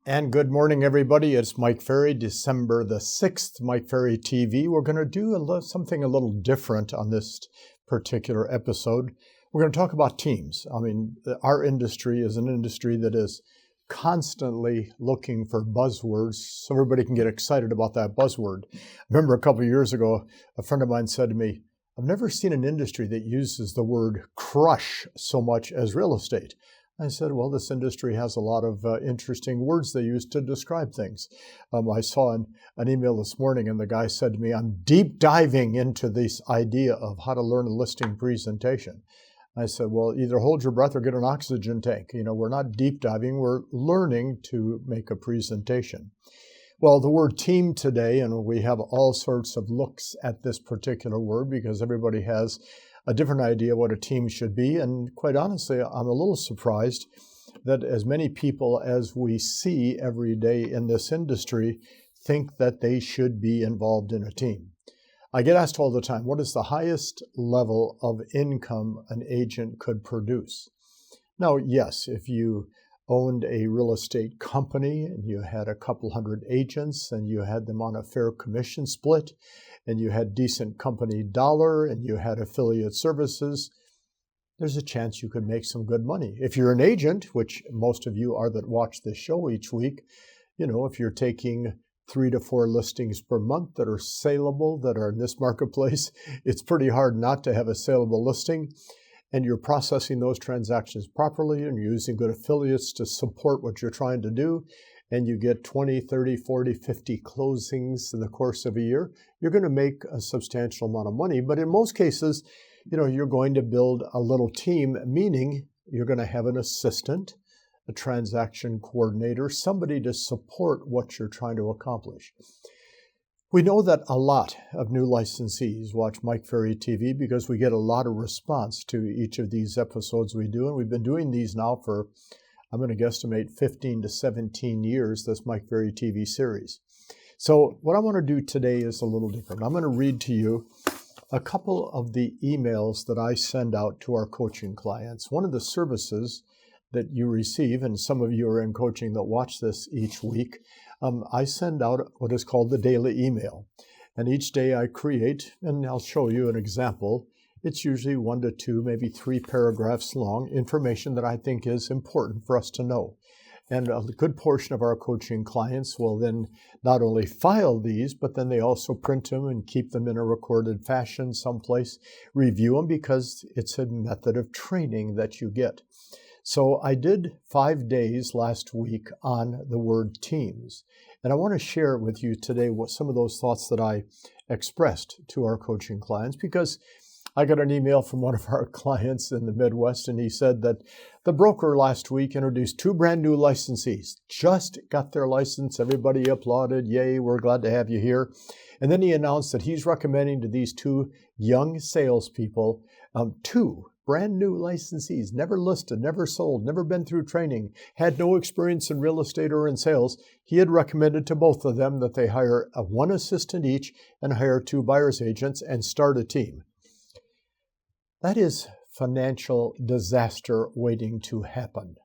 And good morning, everybody. It's Mike Ferry, December the 6th, Mike Ferry TV. We're going to do something a little different on this particular episode. We're going to talk about teams. I mean, our industry is an industry that is constantly looking for buzzwords so everybody can get excited about that buzzword. I remember a couple of years ago, a friend of mine said to me, I've never seen an industry that uses the word crush so much as real estate. I said, well, this industry has a lot of interesting words they use to describe things. I saw an email this morning and the guy said to me, I'm deep diving into this idea of how to learn a listing presentation. I said, well, either hold your breath or get an oxygen tank. You know, we're not deep diving, we're learning to make a presentation. Well, the word team today, and we have all sorts of looks at this particular word because everybody has a different idea what a team should be. And quite honestly, I'm a little surprised that as many people as we see every day in this industry think that they should be involved in a team. I get asked all the time, what is the highest level of income an agent could produce? Now, yes, if you owned a real estate company and you had a couple hundred agents and you had them on a fair commission split and you had decent company dollar and you had affiliate services, there's a chance you could make some good money. If you're an agent, which most of you are that watch this show each week, you know, if you're taking 3 to 4 listings per month that are saleable, that are in this marketplace, it's pretty hard not to have a saleable listing. And you're processing those transactions properly and you're using good affiliates to support what you're trying to do, and you get 20, 30, 40, 50 closings in the course of a year, you're going to make a substantial amount of money. But in most cases, you know, you're going to build a little team, meaning you're going to have an assistant, a transaction coordinator, somebody to support what you're trying to accomplish. We know that a lot of new licensees watch Mike Ferry TV because we get a lot of response to each of these episodes we do. And we've been doing these now for, I'm going to guesstimate, 15 to 17 years, this Mike Ferry TV series. So what I want to do today is a little different. I'm going to read to you a couple of the emails that I send out to our coaching clients. One of the services that you receive, and some of you are in coaching that watch this each week, I send out what is called the daily email. And each day I create, and I'll show you an example. It's usually 1 to 2, maybe 3 paragraphs long, information that I think is important for us to know. And a good portion of our coaching clients will then not only file these, but then they also print them and keep them in a recorded fashion someplace, review them because it's a method of training that you get. So I did 5 days last week on the word teams. And I want to share with you today what some of those thoughts that I expressed to our coaching clients, because I got an email from one of our clients in the Midwest, and he said that the broker last week introduced 2 brand new licensees, just got their license. Everybody applauded. Yay, we're glad to have you here. And then he announced that he's recommending to these 2 young salespeople 2 brand new licensees, never listed, never sold, never been through training, had no experience in real estate or in sales. He had recommended to both of them that they hire 1 assistant each and hire 2 buyer's agents and start a team. That is financial disaster waiting to happen.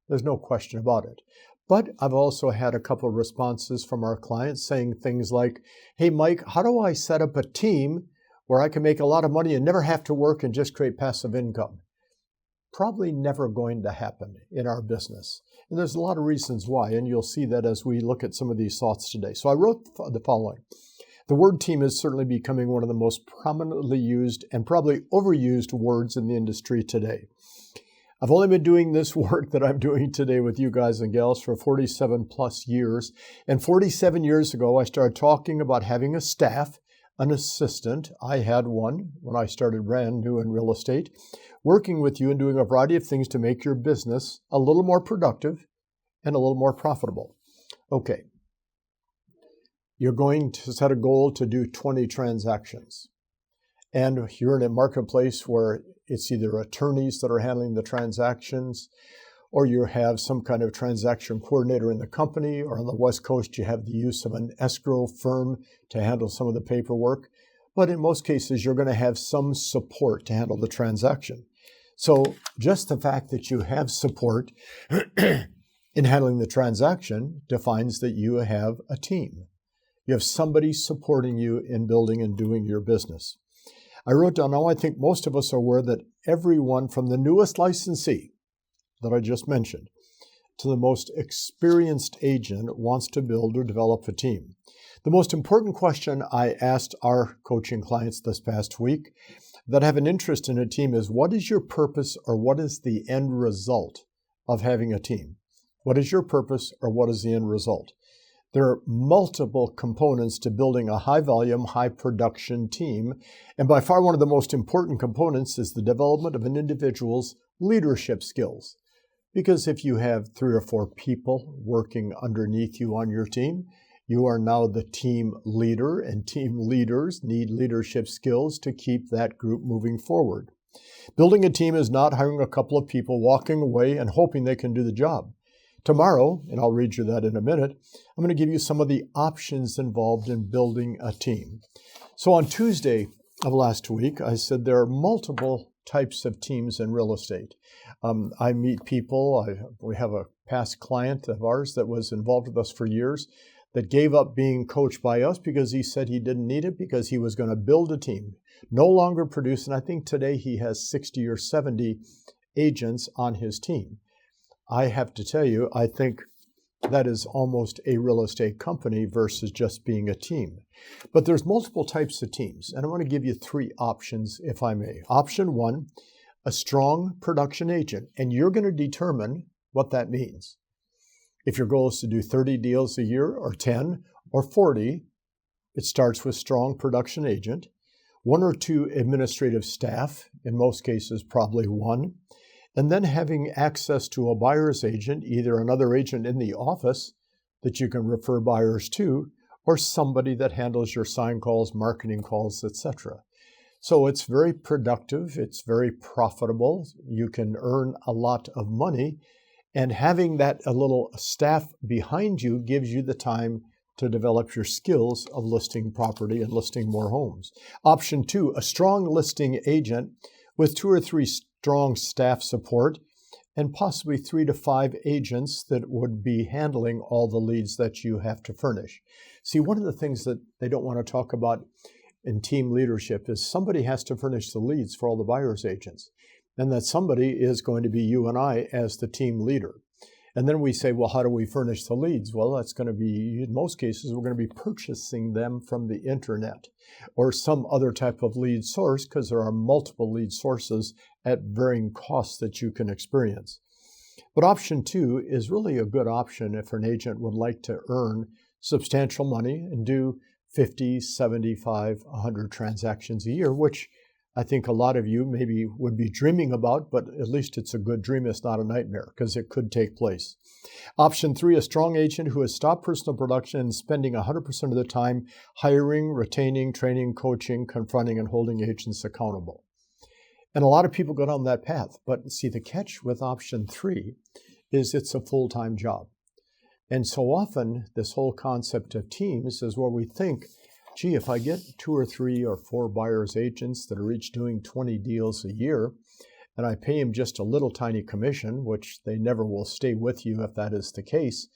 There's no question about it. But I've also had a couple of responses from our clients saying things like, hey, Mike, how do I set up a team where I can make a lot of money and never have to work and just create passive income? Probably never going to happen in our business. And there's a lot of reasons why, and you'll see that as we look at some of these thoughts today. So I wrote the following. The word team is certainly becoming one of the most prominently used and probably overused words in the industry today. I've only been doing this work that I'm doing today with you guys and gals for 47 plus years. And 47 years ago, I started talking about having a staff, an assistant. I had one when I started brand new in real estate, working with you and doing a variety of things to make your business a little more productive and a little more profitable. Okay. You're going to set a goal to do 20 transactions. And you're in a marketplace where it's either attorneys that are handling the transactions, or you have some kind of transaction coordinator in the company, or on the West Coast, you have the use of an escrow firm to handle some of the paperwork. But in most cases, you're going to have some support to handle the transaction. So just the fact that you have support in handling the transaction defines that you have a team. You have somebody supporting you in building and doing your business. I wrote down, now I think most of us are aware that everyone from the newest licensee that I just mentioned to the most experienced agent wants to build or develop a team. The most important question I asked our coaching clients this past week that have an interest in a team is, what is your purpose or what is the end result of having a team? What is your purpose or what is the end result? There are multiple components to building a high-volume, high-production team, and by far one of the most important components is the development of an individual's leadership skills. Because if you have 3 or 4 people working underneath you on your team, you are now the team leader, and team leaders need leadership skills to keep that group moving forward. Building a team is not hiring a couple of people, walking away, and hoping they can do the job. Tomorrow, and I'll read you that in a minute, I'm going to give you some of the options involved in building a team. So on Tuesday of last week, I said there are multiple types of teams in real estate. I meet people. We have a past client of ours that was involved with us for years that gave up being coached by us because he said he didn't need it because he was going to build a team, no longer produce. And I think today he has 60 or 70 agents on his team. I have to tell you, I think that is almost a real estate company versus just being a team. But there's multiple types of teams, and I want to give you 3 options, if I may. Option 1, a strong production agent, and you're going to determine what that means. If your goal is to do 30 deals a year or 10 or 40, it starts with strong production agent, 1 or 2 administrative staff, in most cases probably 1, and then having access to a buyer's agent, either another agent in the office that you can refer buyers to, or somebody that handles your sign calls, marketing calls, etc. So it's very productive, it's very profitable, you can earn a lot of money, and having that a little staff behind you gives you the time to develop your skills of listing property and listing more homes. Option 2, a strong listing agent with 2 or 3 strong staff support and possibly 3 to 5 agents that would be handling all the leads that you have to furnish. See, one of the things that they don't want to talk about in team leadership is somebody has to furnish the leads for all the buyer's agents. And that somebody is going to be you and I as the team leader. And then we say, well, how do we furnish the leads? Well, that's going to be, in most cases, we're going to be purchasing them from the internet or some other type of lead source, because there are multiple lead sources at varying costs that you can experience. But option 2 is really a good option if an agent would like to earn substantial money and do 50, 75, 100 transactions a year, which I think a lot of you maybe would be dreaming about, but at least it's a good dream. It's not a nightmare because it could take place. Option 3, a strong agent who has stopped personal production and spending 100% of the time hiring, retaining, training, coaching, confronting, and holding agents accountable. And a lot of people go down that path. But see, the catch with option 3 is it's a full-time job. And so often this whole concept of teams is where we think, gee, if I get 2 or 3 or 4 buyer's agents that are each doing 20 deals a year, and I pay them just a little tiny commission, which they never will stay with you if that is the case,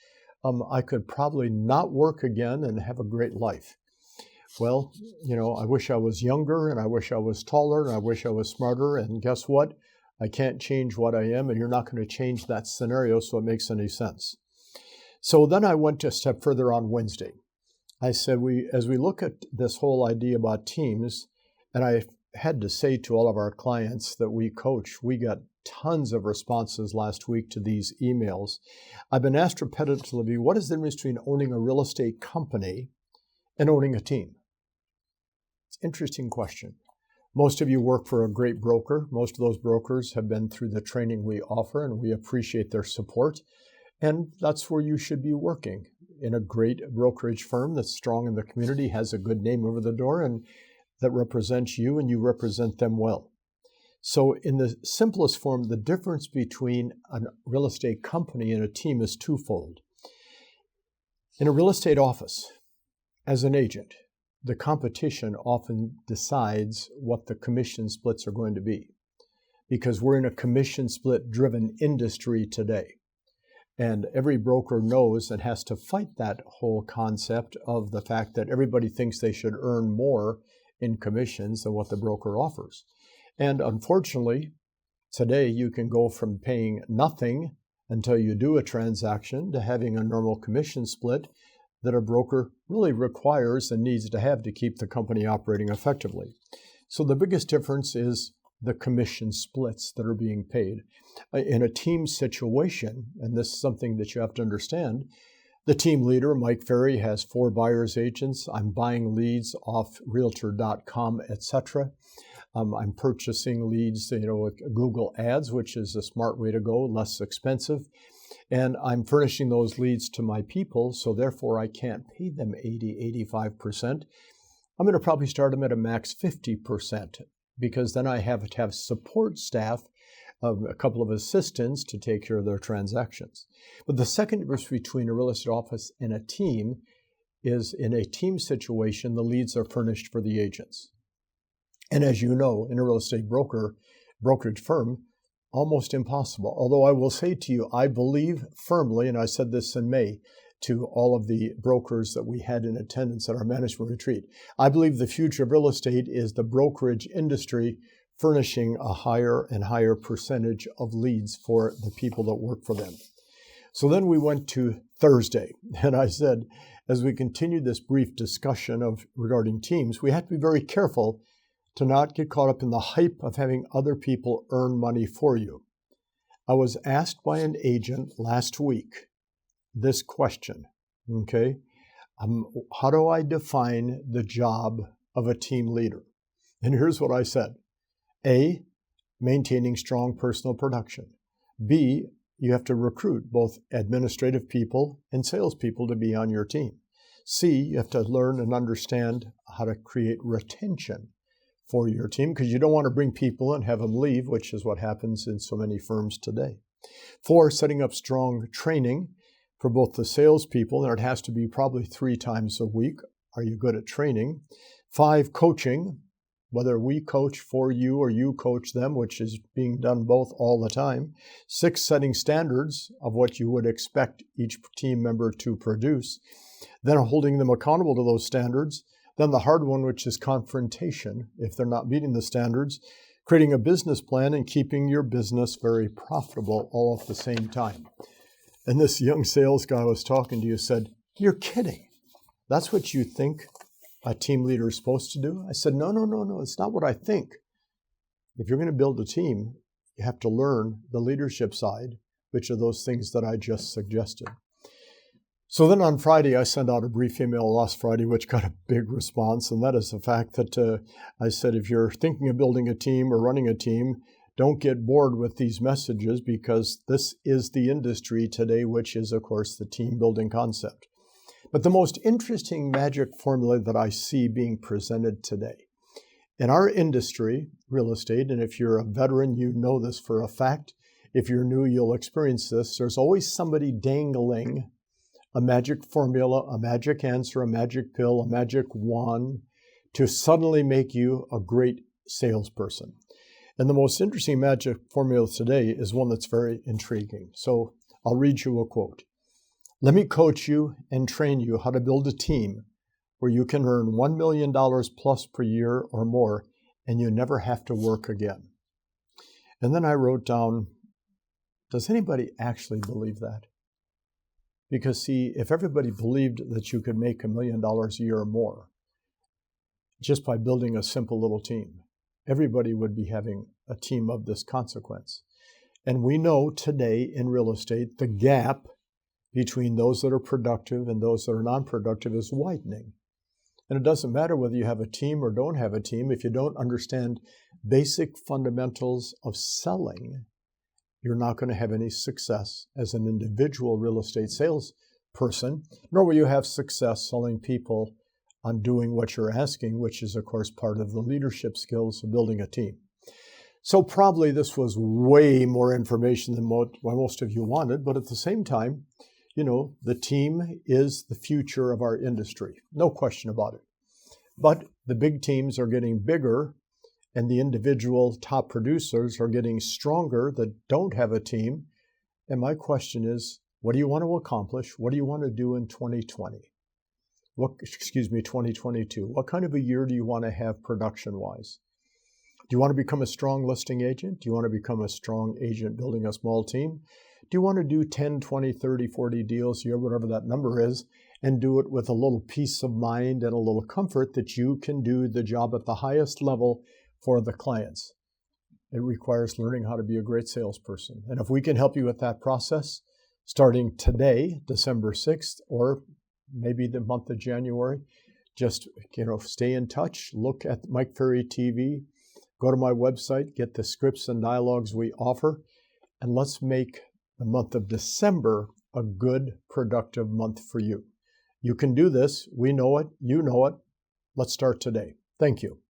I could probably not work again and have a great life. Well, I wish I was younger, and I wish I was taller, and I wish I was smarter, and guess what? I can't change what I am, and you're not going to change that scenario so it makes any sense. So then I went a step further on Wednesday. I said, as we look at this whole idea about teams, and I had to say to all of our clients that we coach, we got tons of responses last week to these emails. I've been asked repetitively, what is the difference between owning a real estate company and owning a team? It's an interesting question. Most of you work for a great broker. Most of those brokers have been through the training we offer, and we appreciate their support. And that's where you should be working, in a great brokerage firm that's strong in the community, has a good name over the door, and that represents you, and you represent them well. So in the simplest form, the difference between a real estate company and a team is twofold. In a real estate office, as an agent, the competition often decides what the commission splits are going to be, because we're in a commission split driven industry today. And every broker knows and has to fight that whole concept of the fact that everybody thinks they should earn more in commissions than what the broker offers. And unfortunately, today you can go from paying nothing until you do a transaction to having a normal commission split that a broker really requires and needs to have to keep the company operating effectively. So the biggest difference is the commission splits that are being paid. In a team situation, and this is something that you have to understand, the team leader, Mike Ferry, has 4 buyer's agents. I'm buying leads off realtor.com, etc. I'm purchasing leads, with Google Ads, which is a smart way to go, less expensive. And I'm furnishing those leads to my people, so therefore I can't pay them 80, 85%. I'm going to probably start them at a max 50%, because then I have to have support staff, a couple of assistants to take care of their transactions. But the second difference between a real estate office and a team is in a team situation, the leads are furnished for the agents. And as you know, in a real estate brokerage firm, almost impossible. Although I will say to you, I believe firmly, and I said this in May to all of the brokers that we had in attendance at our management retreat, I believe the future of real estate is the brokerage industry furnishing a higher and higher percentage of leads for the people that work for them. So then we went to Thursday, and I said, as we continued this brief discussion regarding teams, we have to be very careful to not get caught up in the hype of having other people earn money for you. I was asked by an agent last week this question, okay? How do I define the job of a team leader? And here's what I said. A, maintaining strong personal production. B, you have to recruit both administrative people and salespeople to be on your team. C, you have to learn and understand how to create retention for your team, because you don't want to bring people and have them leave, which is what happens in so many firms today. 4, setting up strong training for both the salespeople, and it has to be probably 3 times a week. Are you good at training? 5, coaching, whether we coach for you or you coach them, which is being done both all the time. 6, setting standards of what you would expect each team member to produce, then holding them accountable to those standards. Then the hard one, which is confrontation, if they're not meeting the standards, creating a business plan and keeping your business very profitable all at the same time. And this young sales guy I was talking to you said, "You're kidding. That's what you think a team leader is supposed to do?" I said, no, it's not what I think. If you're going to build a team, you have to learn the leadership side, which are those things that I just suggested. So then on Friday, I sent out a brief email last Friday, which got a big response, and that is the fact that I said, if you're thinking of building a team or running a team, don't get bored with these messages, because this is the industry today, which is, of course, the team building concept. But the most interesting magic formula that I see being presented today in our industry, real estate, and if you're a veteran, you know this for a fact. If you're new, you'll experience this. There's always somebody dangling a magic formula, a magic answer, a magic pill, a magic wand to suddenly make you a great salesperson. And the most interesting magic formula today is one that's very intriguing. So I'll read you a quote. "Let me coach you and train you how to build a team where you can earn $1 million plus per year or more, and you never have to work again." And then I wrote down, does anybody actually believe that? Because see, if everybody believed that you could make $1 million a year or more just by building a simple little team, everybody would be having a team of this consequence. And we know today in real estate, the gap between those that are productive and those that are non-productive is widening. And it doesn't matter whether you have a team or don't have a team. If you don't understand basic fundamentals of selling, you're not going to have any success as an individual real estate salesperson, nor will you have success selling people on doing what you're asking, which is, of course, part of the leadership skills of building a team. So probably this was way more information than what most of you wanted, but at the same time, the team is the future of our industry. No question about it. But the big teams are getting bigger, and the individual top producers are getting stronger that don't have a team. And my question is, What do you want to accomplish? What do you want to do in 2020? 2022. What kind of a year do you want to have production-wise? Do you want to become a strong listing agent? Do you want to become a strong agent building a small team? Do you want to do 10, 20, 30, 40 deals a year, whatever that number is, and do it with a little peace of mind and a little comfort that you can do the job at the highest level for the clients? It requires learning how to be a great salesperson. And if we can help you with that process, starting today, December 6th, or maybe the month of January, just stay in touch, look at Mike Ferry TV, go to my website, get the scripts and dialogues we offer, and let's make the month of December a good, productive month for you. You can do this. We know it. You know it. Let's start today. Thank you.